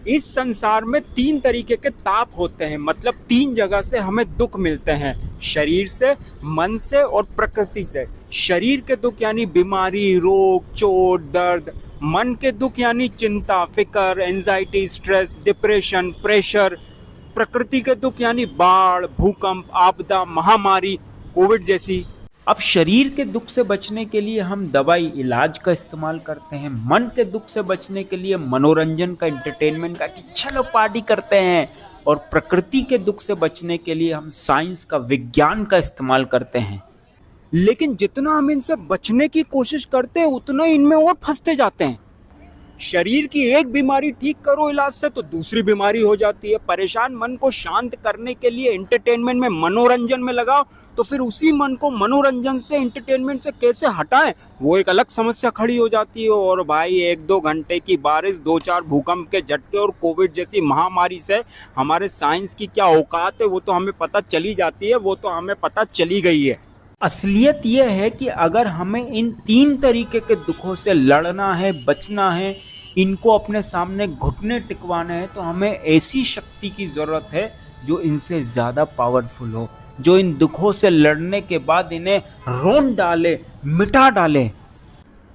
इस संसार में तीन तरीके के ताप होते हैं, मतलब तीन जगह से हमें दुख मिलते हैं, शरीर से, मन से और प्रकृति से। शरीर के दुख यानी बीमारी, रोग, चोट, दर्द। मन के दुख यानी चिंता, फिक्र, एंजाइटी, स्ट्रेस, डिप्रेशन, प्रेशर। प्रकृति के दुख यानी बाढ़, भूकंप, आपदा, महामारी, कोविड जैसी। अब शरीर के दुख से बचने के लिए हम दवाई, इलाज का इस्तेमाल करते हैं। मन के दुख से बचने के लिए मनोरंजन का, एंटरटेनमेंट का, कि चलो पार्टी करते हैं। और प्रकृति के दुख से बचने के लिए हम साइंस का, विज्ञान का इस्तेमाल करते हैं। लेकिन जितना हम इनसे बचने की कोशिश करते हैं उतना इनमें और फंसते जाते हैं। शरीर की एक बीमारी ठीक करो इलाज से तो दूसरी बीमारी हो जाती है। परेशान मन को शांत करने के लिए एंटरटेनमेंट में, मनोरंजन में लगाओ, तो फिर उसी मन को मनोरंजन से, एंटरटेनमेंट से कैसे हटाएं, वो एक अलग समस्या खड़ी हो जाती है। और भाई, 1-2 घंटे की बारिश, 2-4 भूकंप के झटके और कोविड जैसी महामारी से हमारे साइंस की क्या औकात है वो तो हमें पता चली जाती है, वो तो हमें पता चली गई है। असलियत यह है कि अगर हमें इन तीन तरीके के दुखों से लड़ना है, बचना है, इनको अपने सामने घुटने टिकवाने हैं, तो हमें ऐसी शक्ति की ज़रूरत है जो इनसे ज़्यादा पावरफुल हो, जो इन दुखों से लड़ने के बाद इन्हें रोन डाले, मिटा डाले।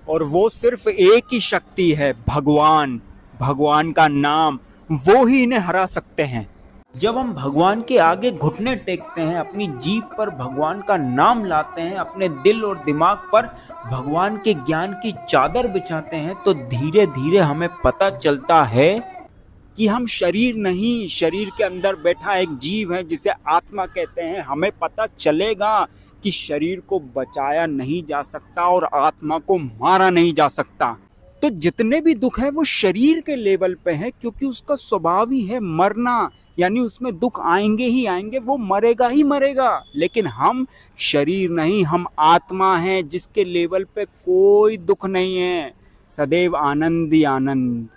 और वो सिर्फ एक ही शक्ति है, भगवान। भगवान का नाम, वो ही इन्हें हरा सकते हैं। जब हम भगवान के आगे घुटने टेकते हैं, अपनी जीभ पर भगवान का नाम लाते हैं, अपने दिल और दिमाग पर भगवान के ज्ञान की चादर बिछाते हैं, तो धीरे धीरे हमें पता चलता है कि हम शरीर नहीं, शरीर के अंदर बैठा एक जीव है जिसे आत्मा कहते हैं। हमें पता चलेगा कि शरीर को बचाया नहीं जा सकता और आत्मा को मारा नहीं जा सकता। तो जितने भी दुख हैं वो शरीर के लेवल पे हैं, क्योंकि उसका स्वभाव ही है मरना, यानी उसमें दुख आएंगे ही आएंगे, वो मरेगा ही मरेगा। लेकिन हम शरीर नहीं, हम आत्मा हैं जिसके लेवल पे कोई दुख नहीं है, सदैव आनंद ही आनंद।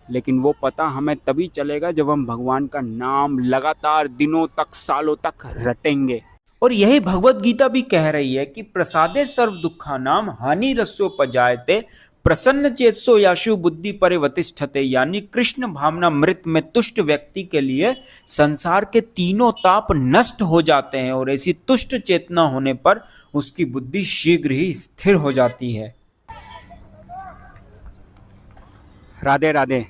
लेकिन वो पता हमें तभी चलेगा जब हम भगवान का नाम लगातार दिनों तक, सालों तक रटेंगे। और यही भगवत गीता भी कह रही है कि प्रसादे सर्व दुखा नाम हानि रस्योपजायते प्रसन्न चेतसो याशु बुद्धि परिवतिष्ठते, यानी कृष्ण भावना मृत में तुष्ट व्यक्ति के लिए संसार के तीनों ताप नष्ट हो जाते हैं, और ऐसी तुष्ट चेतना होने पर उसकी बुद्धि शीघ्र ही स्थिर हो जाती है। राधे राधे।